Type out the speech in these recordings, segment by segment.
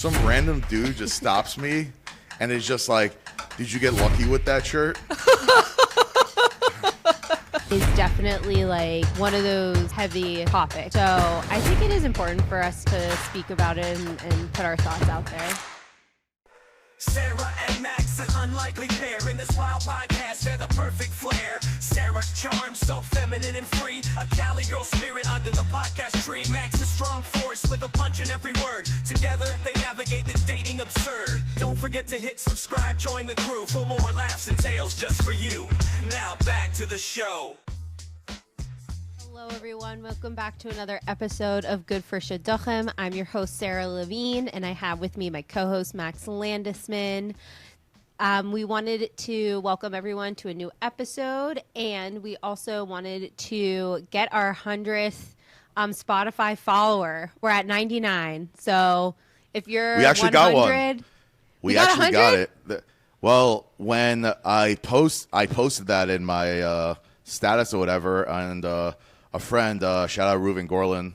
some random dude just stops me and is just like, did you get lucky with that shirt? Is definitely like one of those heavy topics. So I think it is important for us to speak about it and put our thoughts out there. Sarah and Max, an unlikely pair in this wild podcast. They're the perfect flair. Sarah charms, so feminine and free. A Cali girl spirit under the podcast tree. Max a strong force with a punch in every word. Together they navigate the dating absurd. Don't forget to hit subscribe, join the crew for more laughs and tales just for you. Now back to the show. Hello everyone, welcome back to another episode of Good for Shidduchim. I'm your host Sarah Levine, and I have with me my co-host Max Landisman. We wanted to welcome everyone to a new episode, and we also wanted to get our 100th Spotify follower. We're at 99, so if you're We actually 100, got one. We actually got it. Well, when I posted that in my status or whatever, and a friend, shout out Reuven Gorlin,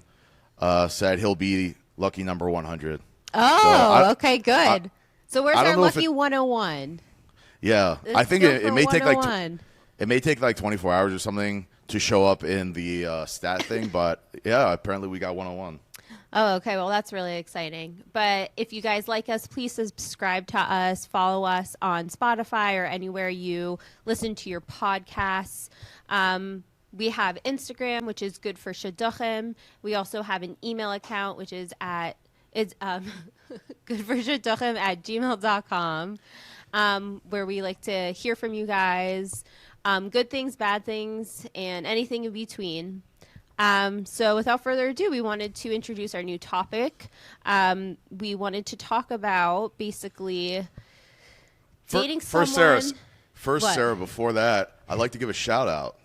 said he'll be lucky number 100. Oh, so okay, good. So where's our lucky 101? Yeah, I think it may take it may take like 24 hours or something to show up in the stat thing, but yeah, apparently we got 101. Oh, okay. Well, that's really exciting. But if you guys like us, please subscribe to us, follow us on Spotify or anywhere you listen to your podcasts. We have Instagram, which is Good for Shidduchim. We also have an email account, which is goodforshidduchim@gmail.com, where we like to hear from you guys, good things, bad things, and anything in between. So without further ado, we wanted to introduce our new topic. We wanted to talk about basically dating someone. First, Sarah, before that, I'd like to give a shout out.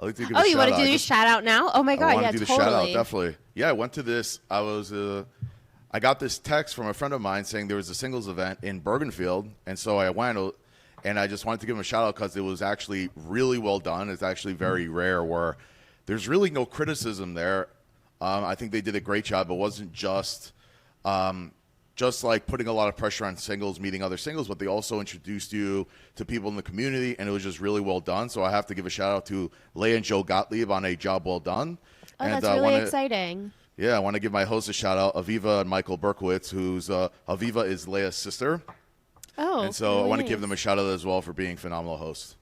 You want to do your shout out now? Oh my God, yeah, totally. I want to do the shout out, definitely. Yeah, I went to this. I got this text from a friend of mine saying there was a singles event in Bergenfield, and so I went, and I just wanted to give him a shout out because it was actually really well done. It's actually very rare where there's really no criticism there. I think they did a great job. It wasn't just like putting a lot of pressure on singles, meeting other singles, but they also introduced you to people in the community, and it was just really well done. So I have to give a shout out to Leah and Joe Gottlieb on a job well done. Oh, and, that's really exciting. Yeah, I want to give my host a shout out, Aviva and Michael Berkowitz, who's Aviva is Leah's sister. Oh, and so I want to give them a shout out as well for being phenomenal hosts.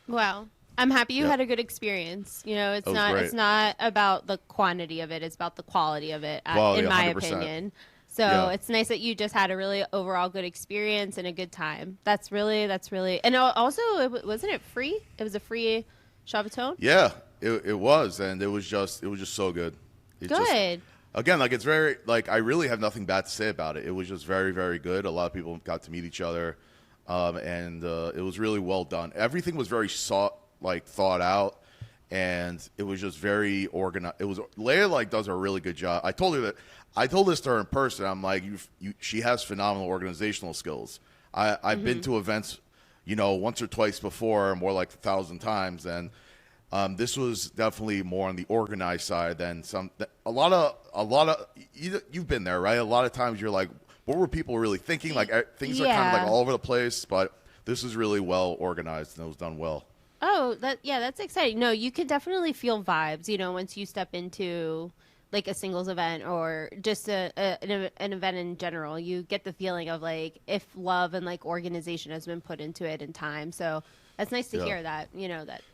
Wow. I'm happy you had a good experience. You know, it's not about the quantity of it, it's about the quality of it, in my 100%. Opinion. So it's nice that you just had a really overall good experience and a good time. That's really, and also, wasn't it free? It was a free Shabbaton? Yeah, it was, and it was just so good. Good. Again, like it's very, like I really have nothing bad to say about it. It was just very, very good. A lot of people got to meet each other, and it was really well done. Everything was very thought out. And it was just very organized. Leah does a really good job. I told this to her in person. I'm like, she has phenomenal organizational skills. I've been to events, once or twice before, more like 1,000 times, and this was definitely more on the organized side than a lot of. You've been there, right? A lot of times you're like, what were people really thinking? Like things are kind of like all over the place, but this is really well organized and it was done well. Oh, that's exciting. No, you can definitely feel vibes, once you step into like a singles event or just an event in general. You get the feeling of like if love and like organization has been put into it in time. So that's nice to hear that,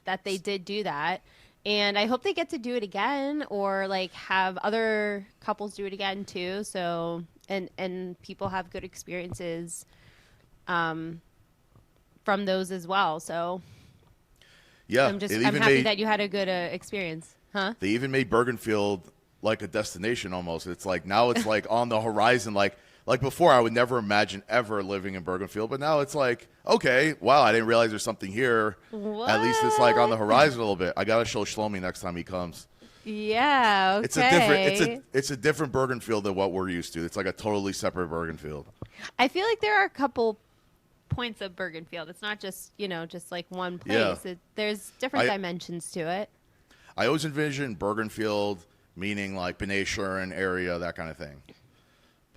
that they did do that. And I hope they get to do it again or like have other couples do it again too. So, and people have good experiences from those as well. So. Yeah, I'm happy that you had a good experience, huh? They even made Bergenfield like a destination almost. It's like now it's like on the horizon. Like before, I would never imagine ever living in Bergenfield, but now it's like, okay, wow, I didn't realize there's something here. What? At least it's like on the horizon a little bit. I gotta show Shlomi next time he comes. Yeah, okay. It's a different Bergenfield than what we're used to. It's like a totally separate Bergenfield. I feel like there are a couple points of Bergenfield. It's not just, just like one place. Yeah. There's different dimensions to it. I always envision Bergenfield meaning like B'nai Shurin area, that kind of thing.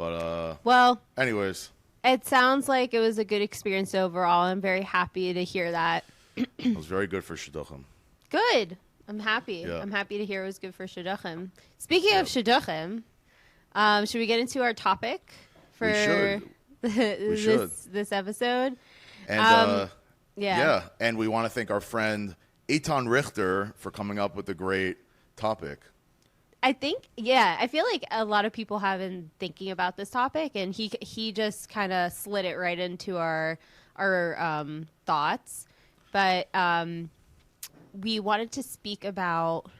But Well, anyways, it sounds like it was a good experience overall. I'm very happy to hear that. it was very good for shidduchim. Good. I'm happy. Yeah. I'm happy to hear it was good for shidduchim. Speaking of Yep. shidduchim, should we get into our topic for We should. this episode? And Yeah. and we want to thank our friend Eitan Richter for coming up with a great topic. I think, I feel like a lot of people have been thinking about this topic, and he just kind of slid it right into our thoughts. But we wanted to speak about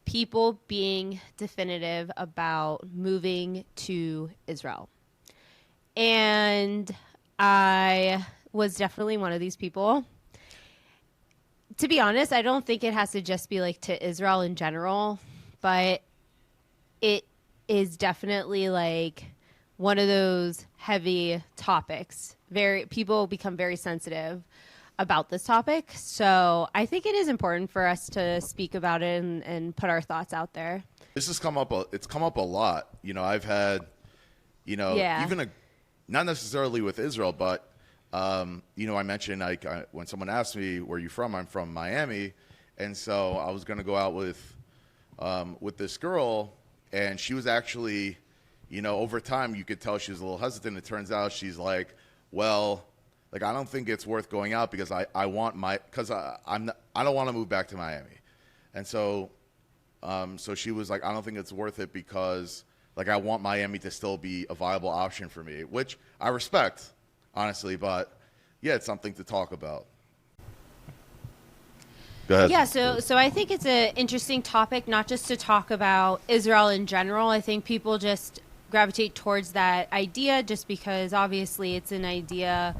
people being definitive about moving to Israel. And I was definitely one of these people. To be honest, I don't think it has to just be like to Israel in general, but it is definitely like one of those heavy topics. People become very sensitive about this topic. So I think it is important for us to speak about it and put our thoughts out there. This has come up. It's come up a lot. I've had, even not necessarily with Israel, but I mentioned when someone asked me where you from, I'm from Miami, and so I was going to go out with this girl, and she was actually, over time you could tell she was a little hesitant. It turns out she's like, well, like I don't think it's worth going out because I don't want to move back to Miami, and so she was like, I don't think it's worth it because like I want Miami to still be a viable option for me, which I respect, honestly, but yeah, it's something to talk about. Go ahead. Yeah, so I think it's an interesting topic, not just to talk about Israel in general. I think people just gravitate towards that idea just because obviously it's an idea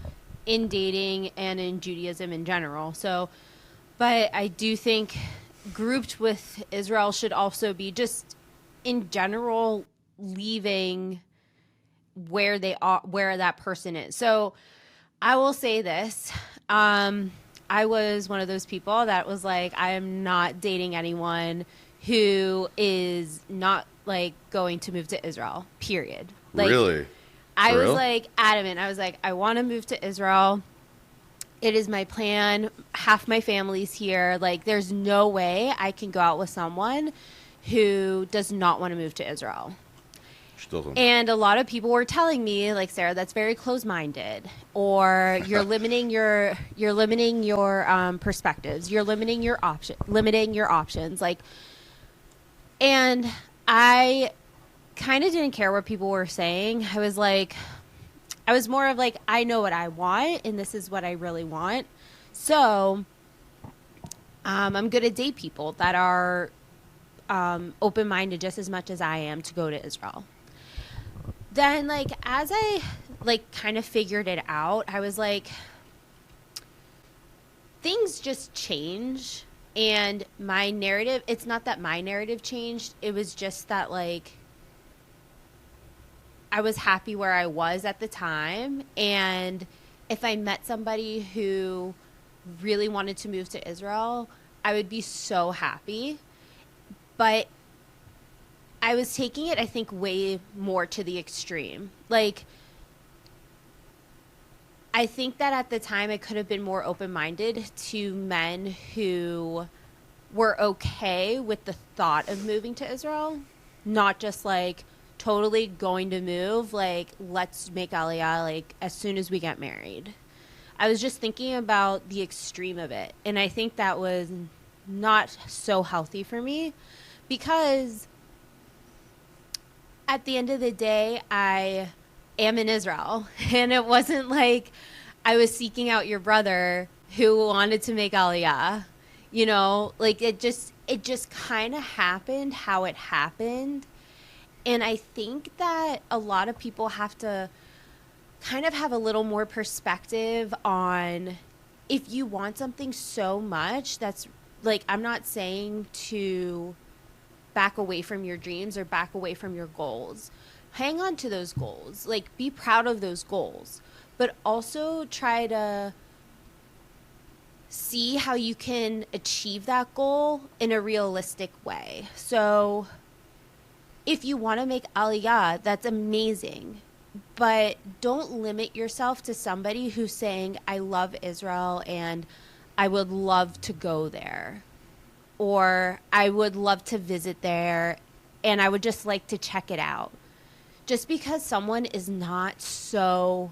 in dating and in Judaism in general. So, but I do think grouped with Israel should also be just in general leaving where they are, where that person is. So I will say this. I was one of those people that was like, I am not dating anyone who is not like going to move to Israel, period. Like, Really? I For was real? like adamant. I was like, I want to move to Israel. It is my plan. Half my family's here. Like, there's no way I can go out with someone who does not want to move to Israel. Shidduchim. And a lot of people were telling me, like, Sarah, that's very closed-minded, or you're limiting your perspectives, you're limiting your options, like. And I kind of didn't care what people were saying. I was more of like, I know what I want, and this is what I really want. So, I'm going to date people that are open-minded just as much as I am to go to Israel. Then, like, as I, like, kind of figured it out, I was like, things just change. And my narrative, it's not that my narrative changed. It was just that, like, I was happy where I was at the time. And if I met somebody who really wanted to move to Israel, I would be so happy. But I was taking it, I think, way more to the extreme. Like, I think that at the time I could have been more open-minded to men who were okay with the thought of moving to Israel, not just like totally going to move, like, let's make Aliyah like as soon as we get married. I was just thinking about the extreme of it, and I think that was not so healthy for me because at the end of the day, I am in Israel. And it wasn't like I was seeking out your brother who wanted to make Aliyah. Like it just kind of happened how it happened. And I think that a lot of people have to kind of have a little more perspective on if you want something so much, that's like, I'm not saying to back away from your dreams or back away from your goals. Hang on to those goals. Like, be proud of those goals. But also try to see how you can achieve that goal in a realistic way. So if you want to make Aliyah, that's amazing. But don't limit yourself to somebody who's saying, I love Israel and I would love to go there. Or I would love to visit there and I would just like to check it out. Just because someone is not so,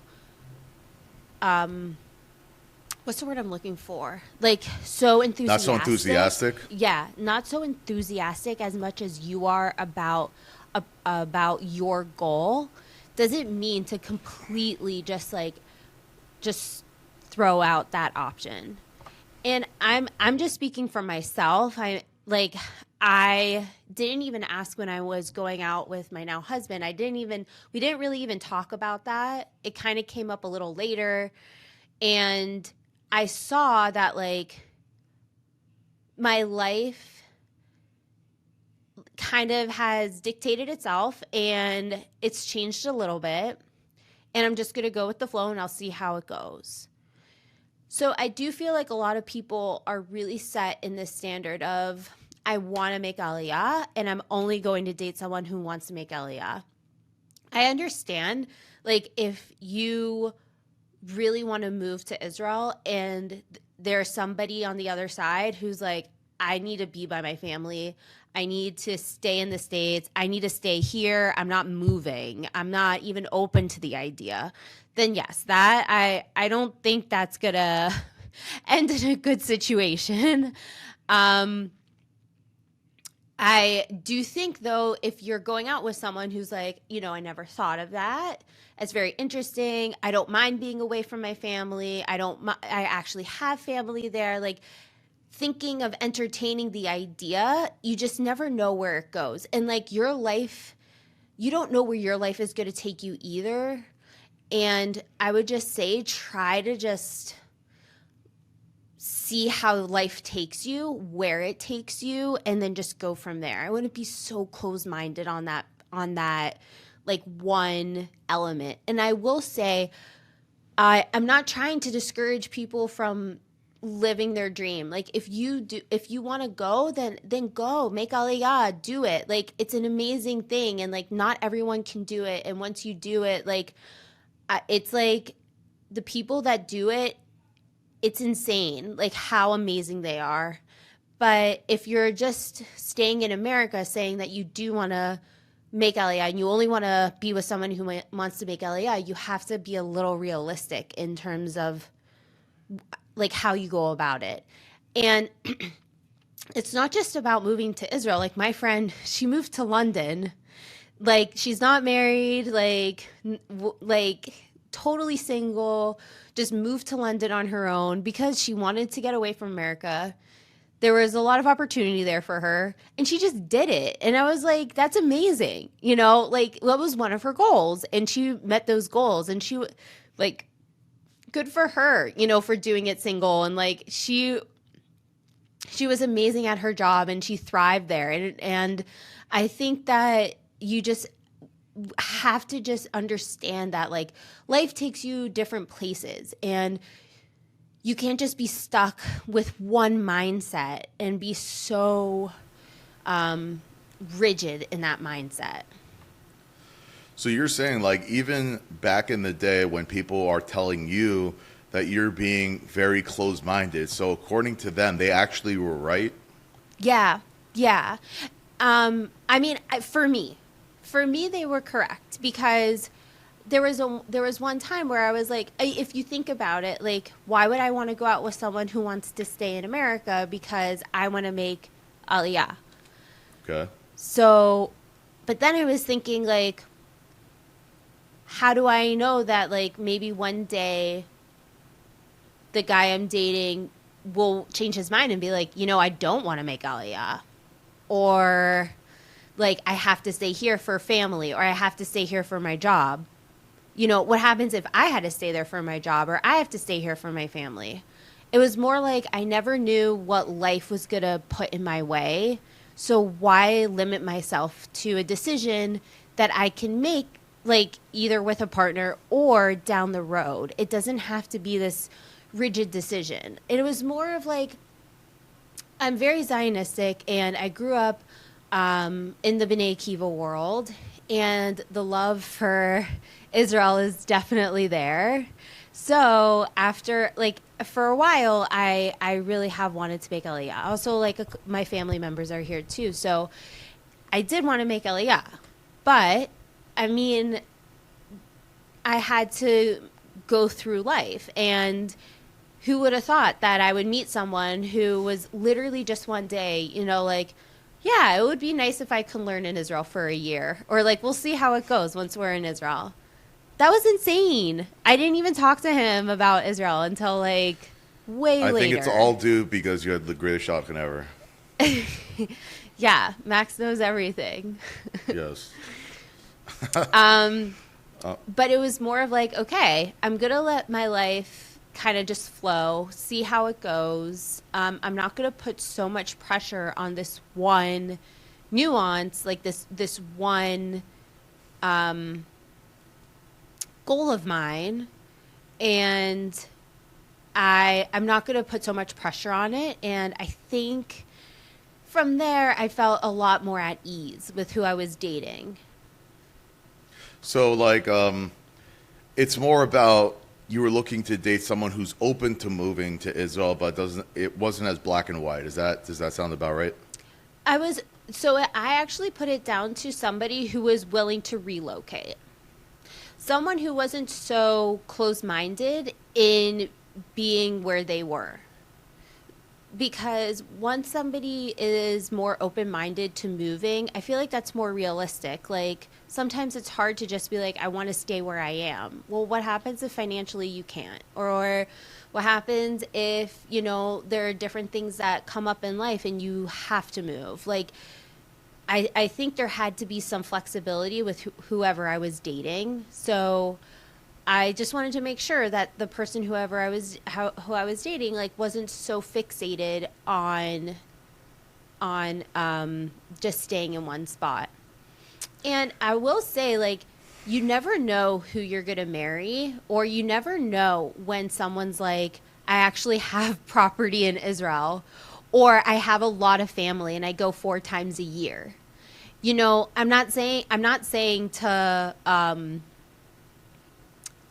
what's the word I'm looking for? Like, so enthusiastic. Not so enthusiastic? Yeah, not so enthusiastic as much as you are about your goal doesn't mean to completely just throw out that option. And I'm just speaking for myself. I didn't even ask when I was going out with my now husband. We didn't really even talk about that. It kind of came up a little later. And I saw that like my life kind of has dictated itself and it's changed a little bit. And I'm just going to go with the flow and I'll see how it goes. So I do feel like a lot of people are really set in this standard of, I want to make Aliyah and I'm only going to date someone who wants to make Aliyah. I understand, like, if you really want to move to Israel and there's somebody on the other side who's like, I need to be by my family. I need to stay in the States. I need to stay here. I'm not moving. I'm not even open to the idea. Then yes, that I don't think that's going to end in a good situation. I do think, though, if you're going out with someone who's like, I never thought of that. It's very interesting. I don't mind being away from my family. I actually have family there. Like, thinking of entertaining the idea, you just never know where it goes. And like your life, you don't know where your life is going to take you either. And I would just say, try to just see how life takes you, where it takes you, and then just go from there. I wouldn't be so closed-minded on that like one element. And I will say, I'm not trying to discourage people from living their dream. Like if you want to go, then go, make Aliyah, do it. Like it's an amazing thing. And like not everyone can do it. And once you do it, like it's like the people that do it, it's insane, like how amazing they are. But if you're just staying in America saying that you do want to make Aliyah and you only want to be with someone who wants to make Aliyah, you have to be a little realistic in terms of like how you go about it. And it's not just about moving to Israel. Like my friend, she moved to London. Like she's not married, like totally single, just moved to London on her own because she wanted to get away from America. There was a lot of opportunity there for her and she just did it. And I was like, that's amazing. Like that was one of her goals and she met those goals and she like, good for her, for doing it single. And like, she was amazing at her job and she thrived there. And I think that you just have to just understand that like life takes you different places and you can't just be stuck with one mindset and be so rigid in that mindset. So you're saying like even back in the day when people are telling you that you're being very closed-minded, so according to them, they actually were right? Yeah. I mean, for me, they were correct because there was one time where I was like, if you think about it, like, why would I want to go out with someone who wants to stay in America because I want to make Aliyah? Okay. So, but then I was thinking like, how do I know that like maybe one day the guy I'm dating will change his mind and be like, I don't want to make Aliyah, or like I have to stay here for family, or I have to stay here for my job. What happens if I had to stay there for my job, or I have to stay here for my family? It was more like I never knew what life was going to put in my way. So why limit myself to a decision that I can make like either with a partner or down the road? It doesn't have to be this rigid decision. It was more of like, I'm very Zionistic and I grew up in the B'nai Akiva world, and the love for Israel is definitely there. So after, like, for a while, I really have wanted to make Aliyah. Also, like, my family members are here too, so I did want to make Aliyah. But, I mean, I had to go through life, and who would have thought that I would meet someone who was literally just one day, you know, like, yeah, it would be nice if I could learn in Israel for a year. Or, like, we'll see how it goes once we're in Israel. That was insane. I didn't even talk to him about Israel until, like, way I later. think it's all due because you had the greatest shotgun ever. Yeah, Max knows everything. Yes. But it was more of like, okay, I'm going to let my life kind of just flow, see how it goes. I'm not going to put so much pressure on this one nuance, like this one goal of mine. And I'm not going to put so much pressure on it. And I think from there, I felt a lot more at ease with who I was dating. So, like, it's more about you were looking to date someone who's open to moving to Israel, but it wasn't as black and white. Does that sound about right? I actually put it down to somebody who was willing to relocate. Someone who wasn't so close-minded in being where they were. Because once somebody is more open-minded to moving, I feel like that's more realistic. Like, sometimes it's hard to just be like, I want to stay where I am. Well, what happens if financially you can't? Or what happens if, you know, there are different things that come up in life and you have to move? Like, I think there had to be some flexibility with whoever I was dating. So I just wanted to make sure that the person who I was dating, like, wasn't so fixated on just staying in one spot. And I will say, like, you never know who you're going to marry, or you never know when someone's like, I actually have property in Israel, or I have a lot of family and I go 4 times a year. You know, I'm not saying to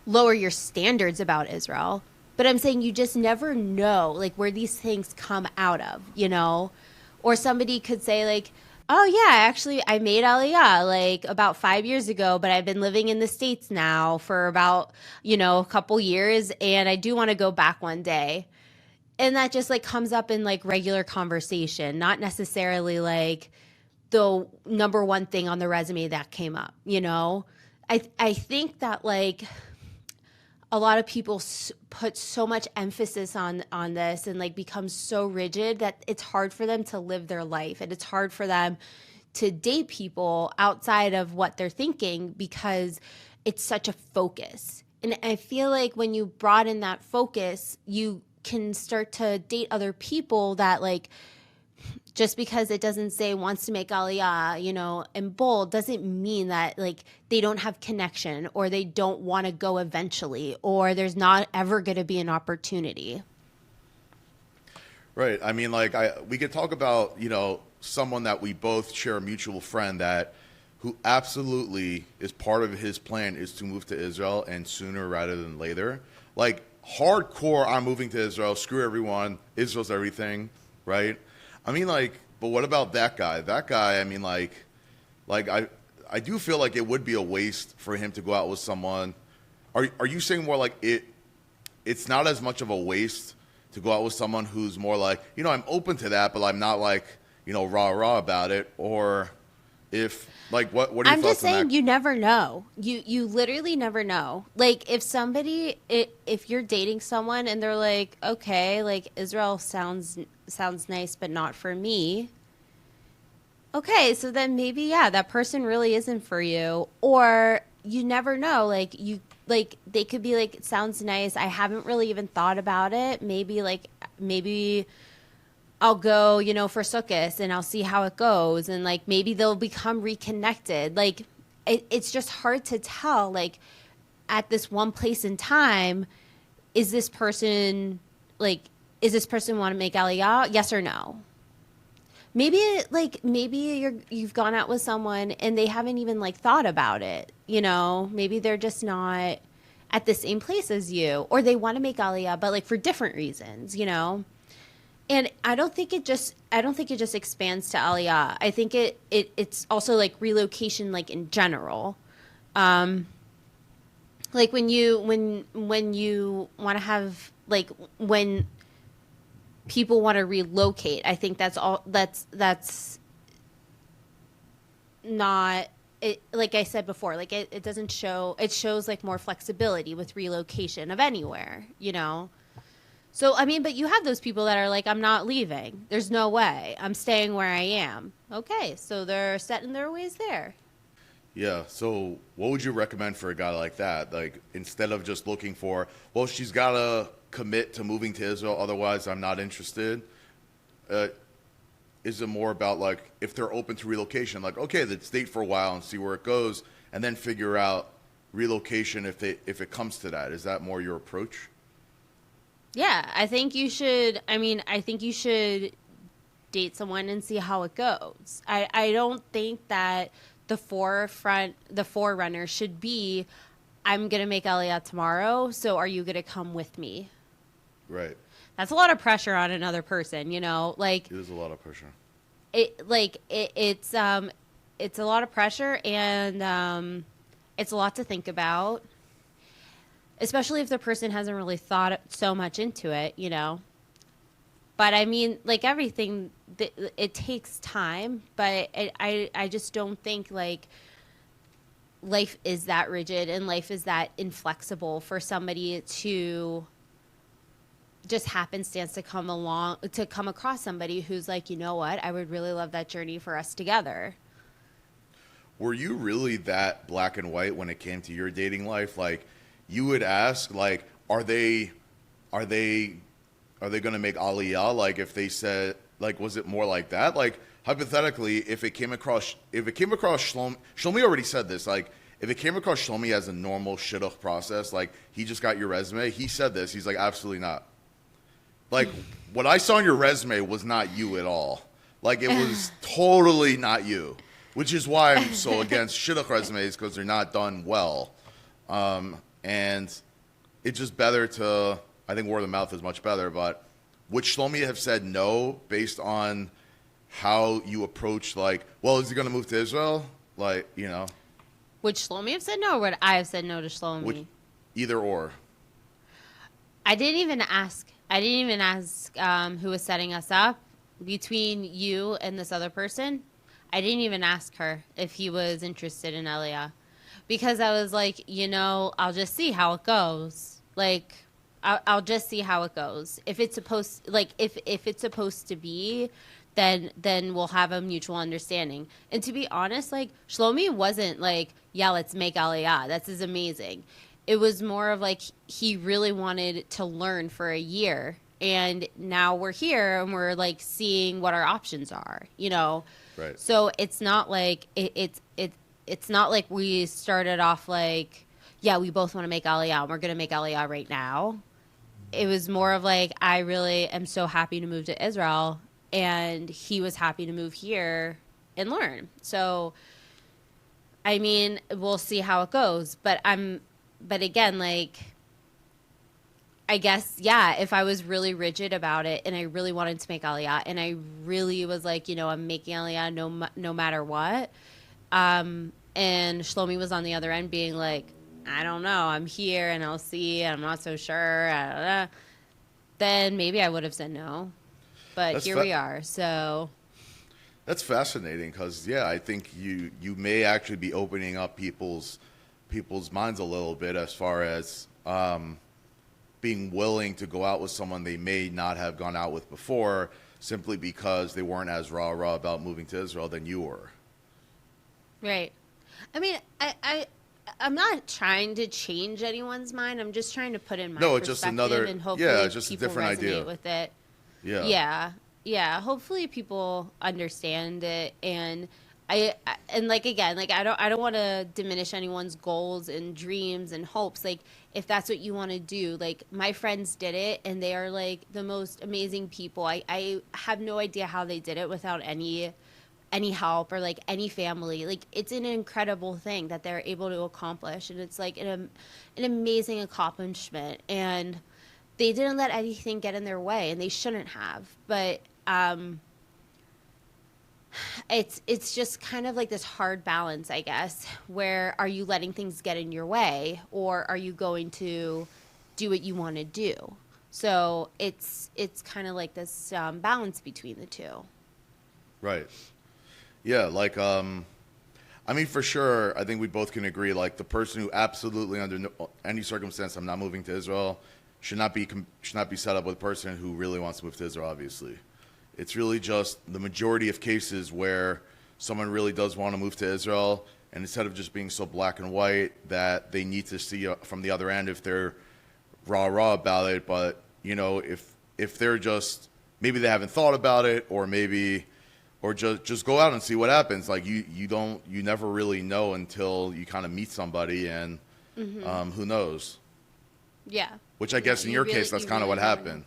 lower your standards about Israel, but I'm saying you just never know, like, where these things come out of, you know? Or somebody could say, like, oh yeah, actually I made Aliyah like about 5 years ago, but I've been living in the States now for about, you know, a couple years, and I do want to go back one day. And that just, like, comes up in, like, regular conversation, not necessarily like the number one thing on the resume that came up, you know? I think that, like, a lot of people put so much emphasis on this and, like, become so rigid that it's hard for them to live their life, and it's hard for them to date people outside of what they're thinking because it's such a focus. And I feel like when you broaden that focus, you can start to date other people that, like, just because it doesn't say wants to make Aliyah, you know, in bold, doesn't mean that, like, they don't have connection, or they don't want to go eventually, or there's not ever going to be an opportunity. Right. I mean, like, we could talk about, you know, someone that we both share a mutual friend who absolutely is part of his plan is to move to Israel, and sooner rather than later. Like, hardcore, I'm moving to Israel, screw everyone, Israel's everything, right? I mean, like, but what about that guy? That guy, I mean, like I do feel like it would be a waste for him to go out with someone. Are you saying more like it's not as much of a waste to go out with someone who's more like, you know, I'm open to that, but I'm not, like, you know, rah about it? Or if, like, what are your thoughts on that? I'm just saying, you never know. You literally never know. Like, if you're dating someone and they're like, okay, like, Israel sounds nice, but not for me. Okay, so then maybe, yeah, that person really isn't for you. Or you never know. Like, they could be like, it sounds nice, I haven't really even thought about it. Maybe I'll go, you know, for Sukkot, and I'll see how it goes. And, like, maybe they'll become reconnected. Like, it's just hard to tell, like, at this one place in time, is this person want to make Aliyah? Yes or no? maybe you've gone out with someone and they haven't even like thought about it, you know? Maybe they're just not at the same place as you, or they want to make Aliyah, but like for different reasons, you know? And I don't think it just expands to Aliyah. I think it's also like relocation, like in general. Like when you want to have, like, when people want to relocate, I think that's not it. Like I said before, like it doesn't show, it shows like more flexibility with relocation of anywhere, you know? So, I mean, but you have those people that are like, I'm not leaving. There's no way. I'm staying where I am. Okay, so they're set in their ways there. Yeah. So, what would you recommend for a guy like that? Like, instead of just looking for, well, she's got to commit to moving to Israel, otherwise I'm not interested. Is it more about, like, if they're open to relocation, like, okay, let's date for a while and see where it goes, and then figure out relocation if it comes to that? Is that more your approach? Yeah, I think you should. I mean, I think you should date someone and see how it goes. I don't think that the forerunner should be, I'm going to make Aliyah tomorrow, so are you going to come with me? Right. That's a lot of pressure on another person, you know? Like, It is a lot of pressure. It's a lot of pressure, and it's a lot to think about, especially if the person hasn't really thought so much into it, you know? But I mean, like everything, it takes time, but I just don't think like life is that rigid and life is that inflexible for somebody to just happenstance to come across somebody who's like, you know what, I would really love that journey for us together. Were you really that black and white when it came to your dating life? Like, you would ask, like, are they going to make Aliyah? Like, if they said, like, was it more like that? Like, hypothetically, if it came across Shlomi already said this, like, if it came across Shlomi as a normal shidduch process, like, he just got your resume, he said this, he's like, absolutely not. Like, what I saw on your resume was not you at all. Like, it was totally not you, which is why I'm so against shidduch resumes, because they're not done well. And it's just better to, I think word of mouth is much better, but would Shlomi have said no based on how you approach, like, well, is he going to move to Israel? Like, you know. Would Shlomi have said no, or would I have said no to Shlomi? Either or. I didn't even ask who was setting us up between you and this other person. I didn't even ask her if he was interested in Aliyah, because I was like, you know, I'll just see how it goes. Like, I'll just see how it goes. If it's supposed to be, then we'll have a mutual understanding. And to be honest, like, Shlomi wasn't like, yeah, let's make Aliyah. This is amazing. It was more of like, he really wanted to learn for a year, and now we're here and we're like seeing what our options are, you know. Right. So it's not like it's not like we started off like, yeah, we both want to make Aliyah and we're going to make Aliyah right now. It was more of like, I really am so happy to move to Israel, and he was happy to move here and learn. So, I mean, we'll see how it goes. But again, like, I guess, yeah, if I was really rigid about it and I really wanted to make Aliyah and I really was like, you know, I'm making Aliyah no matter what, and Shlomi was on the other end being like, I don't know, I'm here and I'll see, and I'm not so sure, then maybe I would have said no. But here we are, so. That's fascinating, because, yeah, I think you may actually be opening up people's minds a little bit as far as being willing to go out with someone they may not have gone out with before, simply because they weren't as rah-rah about moving to Israel than you were. Right. I mean, I'm not trying to change anyone's mind. I'm just trying to put in my perspective, just another, and hopefully yeah, just a people different resonate idea with it. Yeah. Yeah. Hopefully people understand it, and And like again, like I don't want to diminish anyone's goals and dreams and hopes. Like if that's what you want to do, like my friends did it and they are like the most amazing people. I have no idea how they did it without any help or like any family. Like it's an incredible thing that they're able to accomplish, and it's like an amazing accomplishment, and they didn't let anything get in their way, and they shouldn't have. But it's just kind of like this hard balance, I guess, where are you letting things get in your way, or are you going to do what you want to do? So it's kind of like this balance between the two. Right. Yeah, like, I mean, for sure, I think we both can agree, like, the person who absolutely, under any circumstance, I'm not moving to Israel, should not be set up with a person who really wants to move to Israel, obviously. It's really just the majority of cases where someone really does want to move to Israel, and instead of just being so black and white that they need to see from the other end if they're rah-rah about it, but, you know, if they're just, maybe they haven't thought about it, or maybe... Or just go out and see what happens. Like you never really know until you kind of meet somebody, and who knows? Yeah. Which I guess in your case, that's kind of what happened.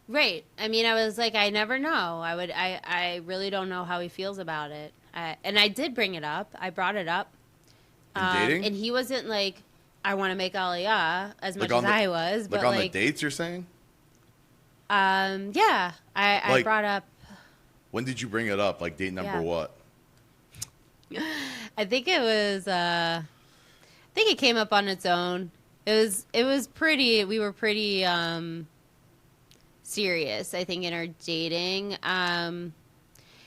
Right. I mean, I was like, I never know. I really don't know how he feels about it. And I did bring it up. I brought it up. In dating? And he wasn't like, I want to make Aliyah as much as I was. But on the dates, you're saying? Yeah. I brought up. When did you bring it up? Like date number what? I think it was. I think it came up on its own. It was pretty. We were pretty serious, I think, in our dating.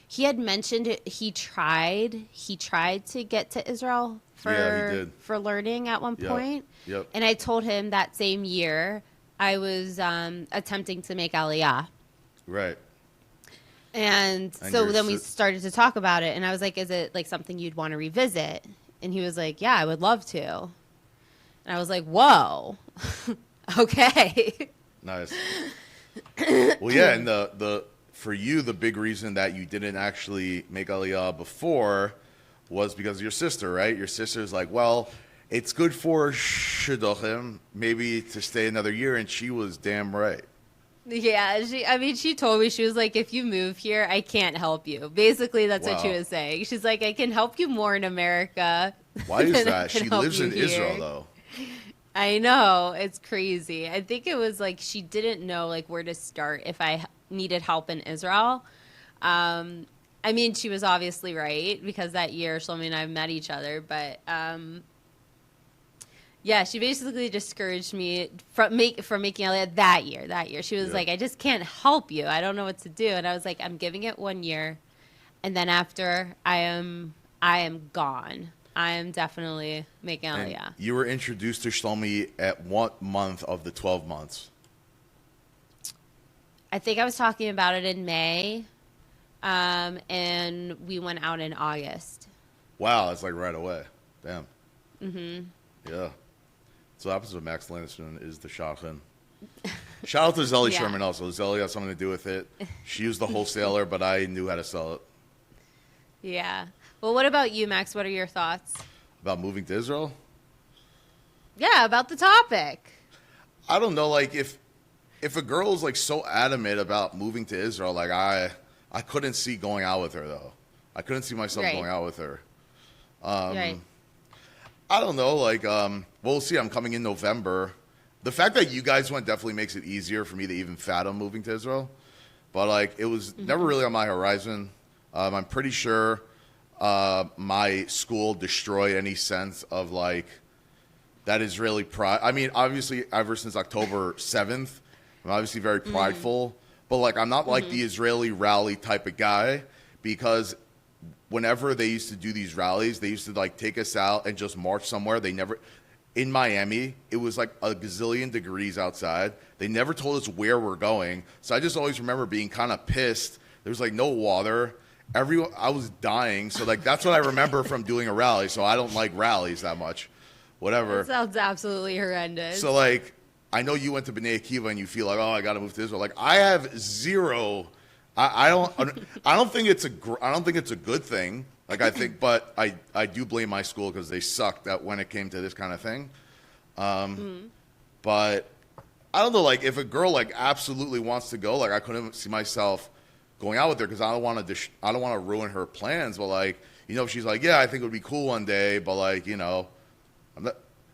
He had mentioned he tried to get to Israel for learning at one point. Yep. And I told him that same year I was attempting to make Aliyah. Right. And so then we started to talk about it, and I was like, is it like something you'd want to revisit? And he was like, yeah, I would love to. And I was like, whoa. Okay. Nice. Well, yeah, and the for you, the big reason that you didn't actually make Aliyah before was because of your sister, right? Your sister's like, well, it's good for shidduchim maybe to stay another year, and she was damn right. Yeah, she told me, she was like, if you move here, I can't help you. Basically, that's what she was saying. She's like, I can help you more in America. Why is that? She lives in Israel, though. I know. It's crazy. I think it was like she didn't know like where to start if I needed help in Israel. I mean, she was obviously right because that year Shlomi and I met each other, but yeah, she basically discouraged me from making Aliyah that year. She was like, I just can't help you. I don't know what to do. And I was like, I'm giving it 1 year. And then after, I am gone. I am definitely making Aliyah. And you were introduced to Shlomi at what month of the 12 months? I think I was talking about it in May. And we went out in August. Wow, it's like right away. Damn. Mm-hmm. Yeah. So what happens with Max Landerson is the shotgun. Shout out to Zelly Sherman also. Zelly had something to do with it. She was the wholesaler, but I knew how to sell it. Yeah. Well, what about you, Max? What are your thoughts? About moving to Israel? Yeah, about the topic. I don't know. Like, if a girl is, like, so adamant about moving to Israel, like, I couldn't see going out with her, though. I couldn't see myself going out with her. Right. I don't know, like, we'll see. I'm coming in November. The fact that you guys went definitely makes it easier for me to even fathom moving to Israel. But, like, it was never really on my horizon. I'm pretty sure my school destroyed any sense of, like, that Israeli pride. I mean, obviously, ever since October 7th, I'm obviously very prideful. But, like, I'm not like the Israeli rally type of guy, because whenever they used to do these rallies, they used to like take us out and just march somewhere. They never, in Miami, it was like a gazillion degrees outside. They never told us where we're going. So I just always remember being kind of pissed. There was like no water. I was dying. So like, that's what I remember from doing a rally. So I don't like rallies that much, whatever. That sounds absolutely horrendous. So like, I know you went to B'nai Akiva and you feel like, oh, I got to move to Israel. Like, I have zero I don't think it's a good thing. Like I think, but I do blame my school because they sucked at when it came to this kind of thing. But I don't know. Like if a girl like absolutely wants to go, like I couldn't see myself going out with her because I don't want to ruin her plans. But like if she's like, yeah, I think it would be cool one day, but like I'm not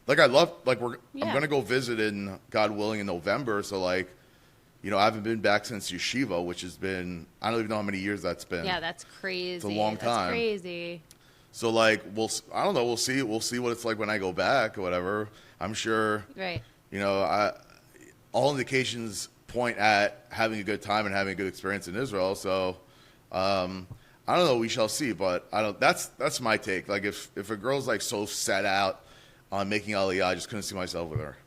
like I'm gonna go visit in God willing in November. So like. I haven't been back since yeshiva, which has been, I don't even know how many years that's been. Yeah, that's crazy. It's a long time. That's crazy. So, like, I don't know. We'll see what it's like when I go back or whatever. I'm sure, right. All indications point at having a good time and having a good experience in Israel. So, I don't know. We shall see. But that's my take. Like, if a girl's, like, so set out on making Aliyah, I just couldn't see myself with her.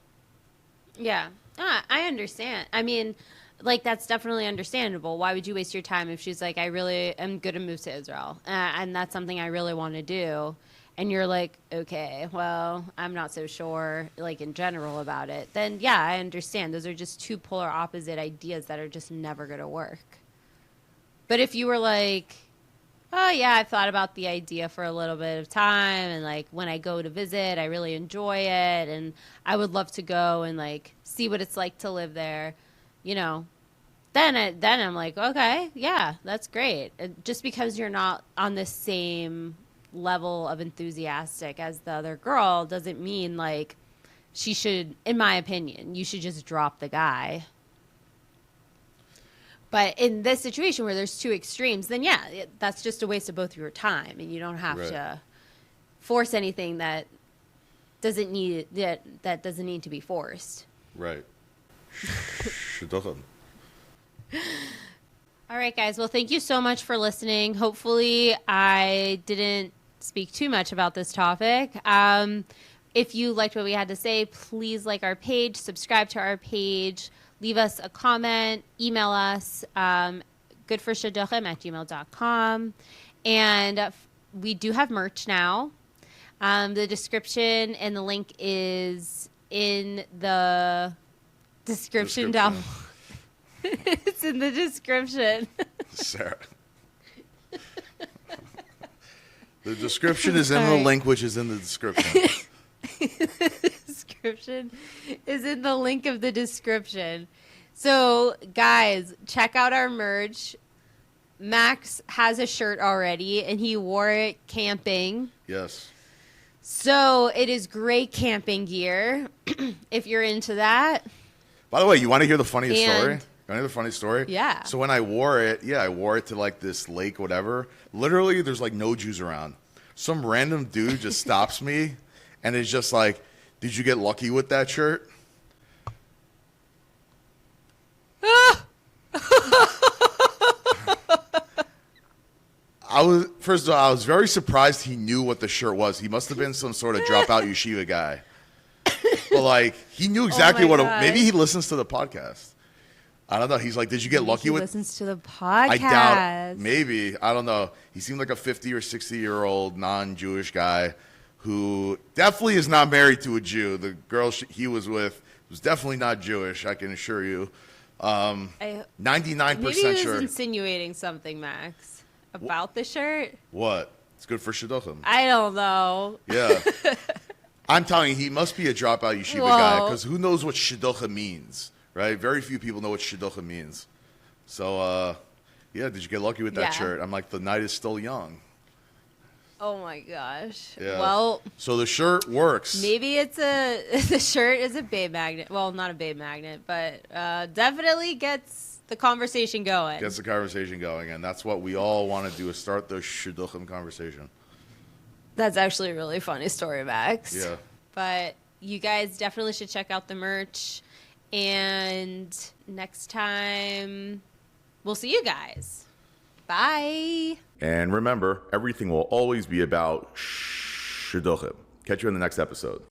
Yeah. I understand. I mean, like, that's definitely understandable. Why would you waste your time if she's like, I really am going to move to Israel, and that's something I really want to do, and you're like, okay, well, I'm not so sure, like, in general about it, then, yeah, I understand. Those are just two polar opposite ideas that are just never going to work. But if you were like, oh, yeah, I've thought about the idea for a little bit of time, and, like, when I go to visit, I really enjoy it, and I would love to go and, like, see what it's like to live there, then I'm like, okay, yeah, that's great. Just because you're not on the same level of enthusiastic as the other girl doesn't mean, like, she should, in my opinion, you should just drop the guy. But in this situation where there's two extremes, then yeah, that's just a waste of both of your time, and you don't have to force anything that doesn't need to be forced. Right. Shidduchim. All right, guys. Well, thank you so much for listening. Hopefully, I didn't speak too much about this topic. If you liked what we had to say, please like our page, subscribe to our page. Leave us a comment, email us, goodforshidduchim@gmail.com. And we do have merch now. The description and the link is in the description down. It's in the description. Sarah. The description is in the link, which is in the description. The description is in the link of the description. So, guys, check out our merch. Max has a shirt already, and he wore it camping. Yes. So, it is great camping gear, if you're into that. By the way, you want to hear the funniest story? You want to hear the funny story? Yeah. So when I wore it, I wore it to like this lake, whatever. Literally, there's like no Jews around. Some random dude just stops me and is just like, did you get lucky with that shirt? First of all, I was very surprised he knew what the shirt was. He must have been some sort of dropout yeshiva guy. But like, he knew exactly maybe he listens to the podcast. I don't know. He's like, did you get lucky with? He listens to the podcast. I doubt it. Maybe. I don't know. He seemed like a 50 or 60-year-old non-Jewish guy who definitely is not married to a Jew. The girl he was with was definitely not Jewish, I can assure you. 99% maybe he was sure. insinuating something, Max, about the shirt. What? It's good for shidduchim. I don't know. Yeah. I'm telling you, he must be a dropout yeshiva guy, because who knows what shidduchim means, right? Very few people know what shidduchim means. So, did you get lucky with that shirt? I'm like, the night is still young. Oh my gosh. Yeah. Well, so the shirt works. Maybe the shirt is a babe magnet. Well, not a babe magnet, but definitely gets the conversation going. Gets the conversation going, and that's what we all want to do, is start the shidduchim conversation. That's actually a really funny story, Max. Yeah. But you guys definitely should check out the merch. And next time, we'll see you guys. Bye. And remember, everything will always be about shidduchim. Catch you in the next episode.